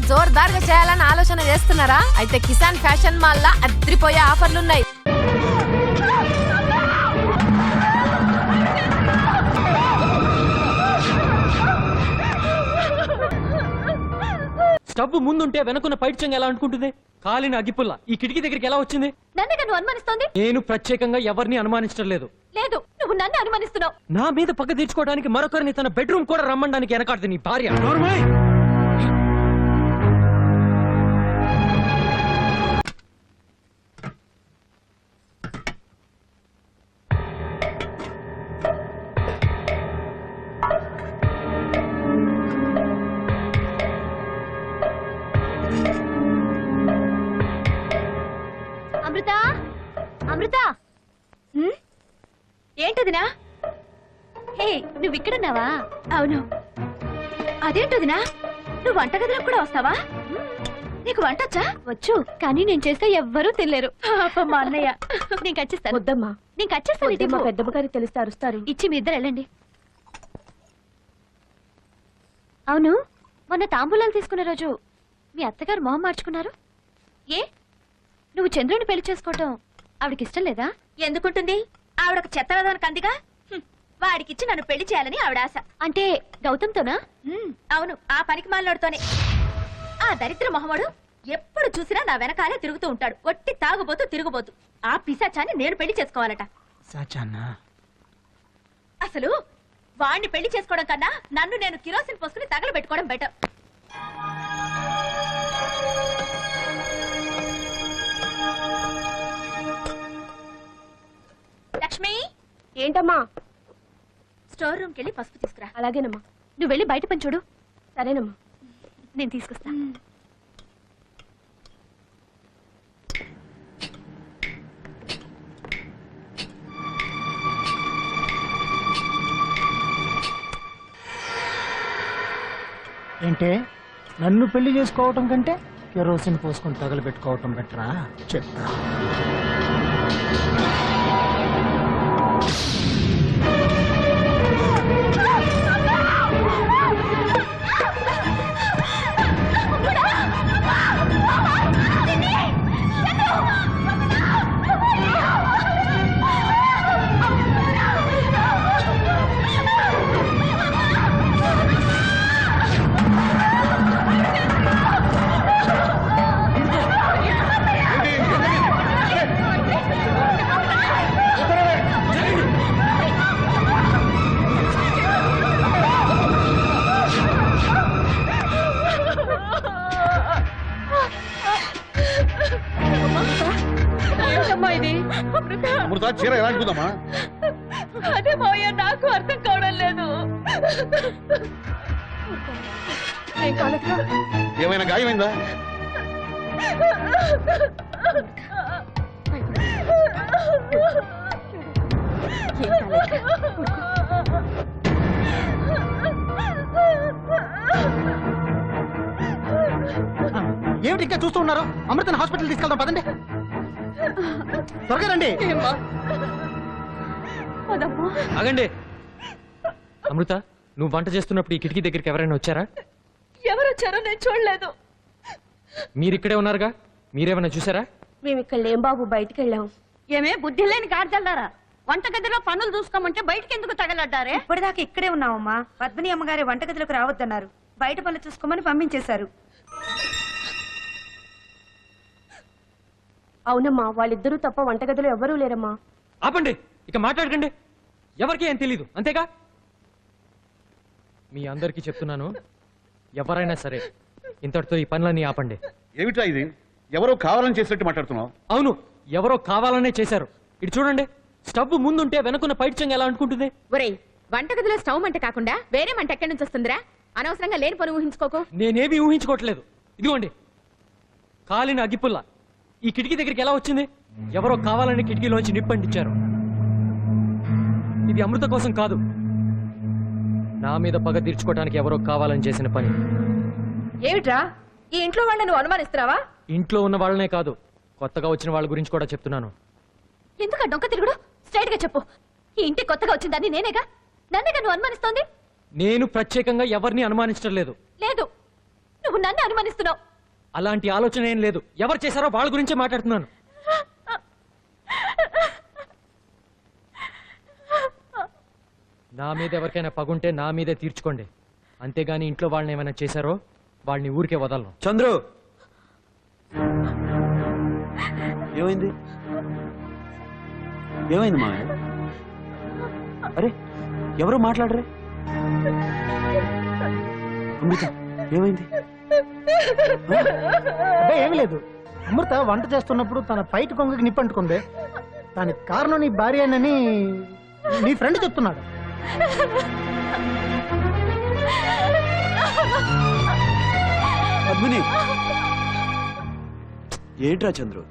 జోర్దార్గా చేయాలని ఆలోచన చేస్తున్నారా? అయితే కిసాన్ ఫ్యాషన్ మాల్ లా అద్రిపోయే ఆఫర్లున్నాయి. స్టవ్ ముందుంటే వెనకున్న పైట్ చెంగ ఎలా అనుకుంటుంది? కాలిన అగిపుల్ల ఈ కిటికీ దగ్గరికి ఎలా వచ్చింది? నన్ను అనుమానిస్తోంది. నేను ప్రత్యేకంగా ఎవరిని అనుమానించడం లేదు. లేదు, నువ్వు నన్ను అనుమానిస్తున్నావు. నా మీద పక్క తీర్చుకోవడానికి మరొకరిని తన బెడ్రూమ్ కూడా రమ్మడానికి వెనకాడుతుంది నీ భార్య. అమృత, అమృత, ఏంటదినా? హే, నువ్వు ఇక్కడున్నావా? అవును. అదేంటదినా, నువ్వు వంటగదిలో కూడా వస్తావా? నీకు వంటొచ్చా? వచ్చు, కానీ నేను చేస్తే ఎవ్వరూ తెలియరు. మా అన్నయ్య. నేను కచ్చిస్తాను. వద్దమ్మా, నేను కచ్చిస్తాను. మా పెద్దమ్మ గారికి తెలిస్తే అరుస్తారు. ఇచ్చి మీ ఇద్దరు వెళ్ళండి. అవును, మొన్న తాంబూలాలు తీసుకున్న రోజు మీ అత్తగారు మొహం మార్చుకున్నారు ఏ? నువ్వు చంద్రుని పెళ్లి చేసుకోవటం ఆవిడకి ఇష్టం లేదా? ఎందుకుంటుంది? ఆవిడకు చెత్తదానికి అందిగా. వాడికిచ్చి నన్ను పెళ్లి చేయాలని ఆవిడ ఆశ. అంటే గౌతమ్తోనా? అవును, ఆ పనికి మాలోడుతోనే. ఆ దరిద్ర మొహమ్మడు ఎప్పుడు చూసినా నా వెనకాలే తిరుగుతూ ఉంటాడు. ఒట్టి తాగుబోతూ తిరుగుబోతూ. ఆ పిశాచాన్ని నేను పెళ్లి చేసుకోవాలట. అసలు వాణ్ణి పెళ్లి చేసుకోవడం కన్నా నన్ను నేను కిరోసిన్ పోసుకుని తగలబెట్టుకోవడం బెటర్. లక్ష్మి. ఏంటమ్మా? స్టోర్ రూమ్కి వెళ్ళి పసుపు తీసుకురా. అలాగేనమ్మా. నువ్వు వెళ్ళి బయట పని చూడు. సరేనమ్మా. నేను తీసుకొస్తా. ఏంటే, నన్ను పెళ్లి చేసుకోవటం కంటే కెరోసిన్ పోసుకొని తగలబెట్టుకోవటం బెటరా? చెప్తా. అమృత, చీర ఎలా అనుకుందామా? అదే మావయ్య, నాకు అర్థం కావడం లేదు. ఏమైనా గాయమైందా? ఏమిటి ఇంకా చూస్తూ ఉన్నారు? అమృతని హాస్పిటల్ తీసుకెళ్దాం, పదండి. త్వరగా రండి. ఆగండి. అమృత, నువ్వు వంట చేస్తున్నప్పుడు ఈ కిటికీ దగ్గరికి ఎవరైనా వచ్చారా? ఎవరొచ్చారో నేను చూడలేదు. మీరిక్కడే ఉన్నారుగా, మీరేమైనా చూసారా? మేము ఇక్కడ లేం బాబు, బయటికి వెళ్ళాం. ఏమే బుద్ధి లేని గాడిదల్లారా? వంటగదిలో పనులు చూసుకోమంటే బయటికి ఎందుకు తగలడ్డారే? ఇప్పటిదాకా ఇక్కడే ఉన్నామమ్మా. పద్మిని అమ్మగారి వంటగదిలోకి రావద్దన్నారు. బయట పనులు చూసుకోమని పంపించేశారు. అవునమ్మా, వాళ్ళిద్దరూ తప్ప వంటగదిలో ఎవ్వరూ లేరమ్మా. ఆపండి, ఇక మాట్లాడకండి. ఎవరికి ఏం తెలీదు, అంతేగా? మీ అందరికీ చెప్తున్నాను, ఎవరైనా సరే ఇంతటితో ఈ పనులన్నీ ఆపండి. ఏమిటా ఇది? ఎవరో కావాలని చేసినట్టు మాట్లాడుతున్నావు? అవును, ఎవరో కావాలనే చేశారు. ఇటు చూడండి, స్టవ్ ముందుంటే వెనకున్న పైట్ చెంగ ఎలా అనుకుంటుంది? ఒరేయ్, వంటగదిలో స్టవ్ మంట కాకుండా వేరే మంట ఎక్కడి నుంచి వస్తుందిరా? అనవసరంగా లేని పని ఊహించుకోకు. నేనేమీ ఊహించుకోవట్లేదు. ఇదిగోండి, కాలిన అగిపుల్ల ఈ కిటికీ దగ్గరికి ఎలా వచ్చింది? ఎవరో కావాలని కిటికీలోంచి నిప్పంటించారు. ఇది అమృత కోసం కాదు, నా మీద పగ తీర్చుకోవడానికి ఎవరో కావాలని చేసిన పని. ఏమిట్రా, ఈ ఇంట్లో వాళ్ళని నువ్వు అనుమానిస్తున్నావా? ఇంట్లో ఉన్న వాళ్ళనే కాదు, కొత్తగా వచ్చిన వాళ్ళ గురించి కూడా చెప్తున్నాను. ఎందుకు ఆ డొంక తిరుగుడు? స్ట్రైట్ గా చెప్పు. ఈ ఇంటి కొత్తగా వచ్చిందని నేనేగా. నన్నేగా నువ్వు అనుమానిస్తోంది? నేను ప్రత్యేకంగా ఎవరిని అనుమానించడం లేదు. లేదు, నువ్వు నన్ను అనుమానిస్తున్నావు. అలాంటి ఆలోచన ఏం లేదు. ఎవరు చేశారో వాళ్ళ గురించే మాట్లాడుతున్నాను. నా మీద ఎవరికైనా పగుంటే నా మీదే తీర్చుకోండి, అంతేగాని ఇంట్లో వాళ్ళని ఏమైనా చేశారో వాళ్ళని ఊరికే వదలను. చంద్రు, ఏమైంది? ఏమైంది మా? అరే, ఎవరు మాట్లాడరే? అమృత, ఏమైంది? అబ్బే ఏమీ లేదు. అమృత వంట చేస్తున్నప్పుడు తన పైట కొంగకి నిప్పంటుకుంది. దానికి కారణం నీ భార్యనని నీ ఫ్రెండ్ చెప్తున్నాడు. పద్మిని, ఏంట్రా చంద్రు?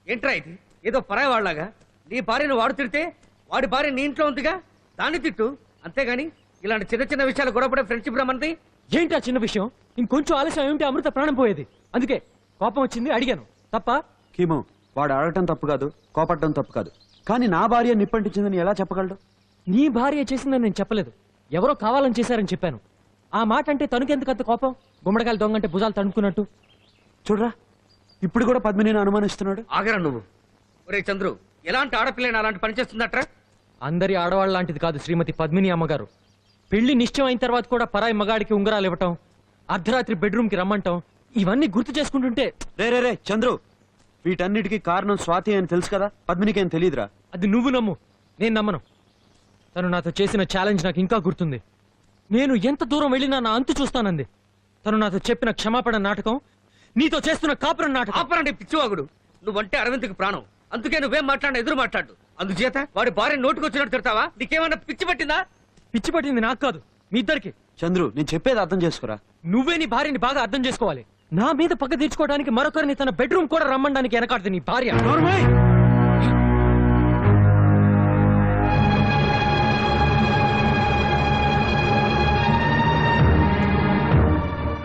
ఏంట్రా ఇది? ఏదో పరాయి వాళ్ళలాగా నీ భార్యను వాడు తిడితే వాడి భార్య నీ ఇంట్లో ఉందిగా, దాన్ని తిట్టు, అంతేగాని ఇలాంటి చిన్న చిన్న విషయాలు గొడవపడే ఫ్రెండ్షిప్ రమ్మంది. ఏంటి ఆ చిన్న విషయం? ఇంకొంచెం ఆలస్యం ఏమిటి అమృత ప్రాణం పోయేది. అందుకే కోపం వచ్చింది, అడిగాను. తప్ప? కీమో, వాడు అడగటం తప్పు కాదు, కోపడటం తప్పు కాదు. కానీ నా భార్య నిప్పంటించిందని ఎలా చెప్పగలడు? నీ భార్య చేసిందని నేను చెప్పలేదు, ఎవరో కావాలని చేశారని చెప్పాను. ఆ మాట అంటే తనుకెందుకంత కోపం? గుమ్మడికాయలు దొంగంటే భుజాలు తణుకున్నట్టు. చూడరా, ఇప్పుడు కూడా పద్మినిని అనుమానిస్తున్నాడు. ఆగరా నువ్వు. ఒరే చంద్రు, ఎలాంటి ఆడపిల్లని అలాంటి పని చేస్తుందట్రా? అందరి ఆడవాళ్ళ లాంటిది కాదు శ్రీమతి పద్మిని అమ్మగారు. పెళ్లి నిశ్చయం అయిన తర్వాత కూడా పరాయి మగాడికి ఉంగరాలు ఇవ్వటం, అర్ధరాత్రి బెడ్రూమ్ కి రమ్మంటాం, ఇవన్నీ గుర్తు చేసుకుంటుంటే. రే చంద్రు, వీటన్నిటికీ కారణం స్వాతి అని తెలుసు కదా, పద్మినికి ఏం తెలియదురా? అది నువ్వు నమ్ము, నేను నమ్మను. తను నాతో చేసిన ఛాలెంజ్ నాకు ఇంకా గుర్తుంది. నేను ఎంత దూరం వెళ్ళినా నా అంతు చూస్తానంది. తను నాతో చెప్పిన క్షమాపణ నాటకం, నీతో చేస్తున్న కాపురం నాటకం. ఆపరండి పిచ్చివాగుడు. నువ్వంటే అరవింద్కి ప్రాణం, అందుకే నువ్వేం మాట్లాడినా ఎదురు మాట్లాడు. అందుచేత వాడి భార్య నోటుకొచ్చినట్టు తిడతావా? నీకేమన్నా పిచ్చి పట్టిందా? పిచ్చి పట్టింది నాకు కాదు, మీ ఇద్దరికి. చంద్రు, నేను చెప్పేది అర్థం చేసుకురా. నువ్వే నీ భార్యని బాగా అర్థం చేసుకోవాలి. నా మీద పక్క తీర్చుకోవడానికి మరొకరిని తన బెడ్రూమ్ కూడా రమ్మడానికి వెనకాడదు నీ భార్య.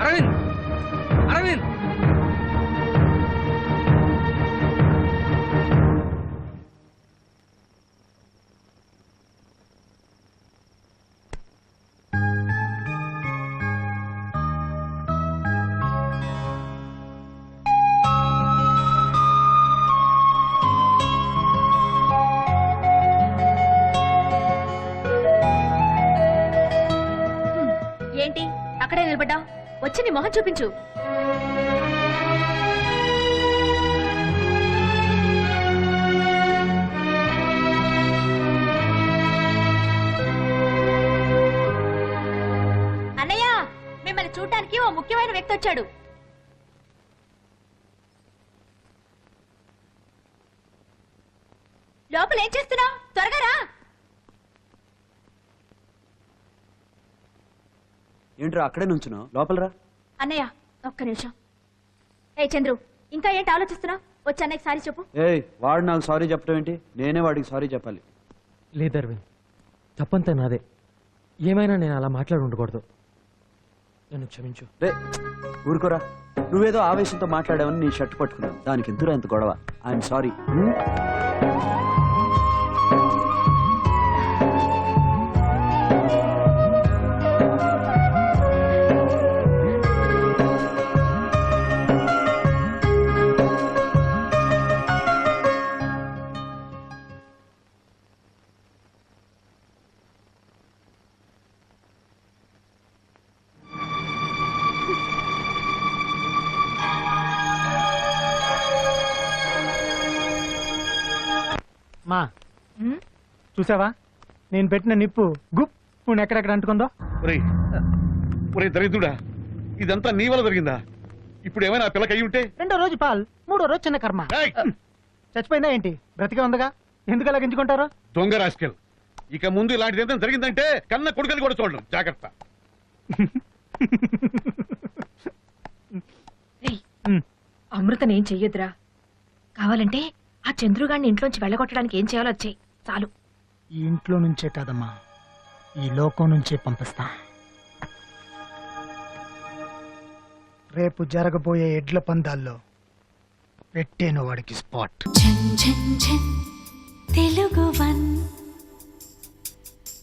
అరవింద్, అరవింద్, ఏంటి అక్కడే నిలబడ్డావు? వచ్చి నీ మొహం చూపించు. అన్నయ్య, మిమ్మల్ని చూడటానికి ఓ ముఖ్యమైన వ్యక్తి వచ్చాడు. లోపల ఏం చేస్తున్నావు? త్వరగా రా. ఏంట్రా అక్కడే నుంచున్నావు? లోపలరా. అన్నయ్య ఒక్క నిమిషం. ఏ చంద్రు, ఇంకా ఏంటి ఆలోచిస్తున్నావు? వచ్చి అన్నయ్యకి సారీ చెప్పు. ఏయ్, వాడు నాకు సారీ చెప్పడం ఏంటి? నేనే వాడికి సారీ చెప్పాలి. లేదు అరవింద్, తప్పంతా నాదే. ఏమైనా నేను అలా మాట్లాడి ఉండకూడదు, నన్ను క్షమించు. రే ఊరుకోరా, నువ్వేదో ఆవేశంతో మాట్లాడావని నీ షర్ట్ పట్టుకున్నావు, దానికి ఎందుకు ఎంత గొడవ? I'm sorry. మా చూసావా, నేను పెట్టిన నిప్పు గుప్ నువ్వు ఎక్కడెక్కడ అంటుకుందో? ఒరే దరిద్రుడా, ఇదంతా నీ వల్ల జరిగిందా? ఇప్పుడు ఏమైనా ఆ పిల్లకి అయ్యి ఉంటే? రెండో రోజు పాల్, మూడో రోజు చిన్న కర్మ. ఏయ్! చచ్చిపోయిందా ఏంటి? బ్రతికే ఉందగా, ఎందుకు అలా గింజుకుంటారు? దొంగ రాస్కెల్, ఇక ముందు ఇలాంటిది ఏదైనా జరిగిందంటే కన్న కొడుకని కూడా చూడడం జాగ్రత్త. అమృతనేం చెయ్యొద్దురా. కావాలంటే ఆ చంద్రుగాడిని ఇంట్లోంచి వెళ్ళగొట్టడానికి ఏం చేయాలో వచ్చాయి చాలు. ఈ ఇంట్లో నుంచే కాదమ్మా, ఈ లోకం నుంచే పంపిస్తా. రేపు జరగబోయే ఎడ్ల పందాల్లో పెట్టేను వాడికి స్పాట్. తెలుగు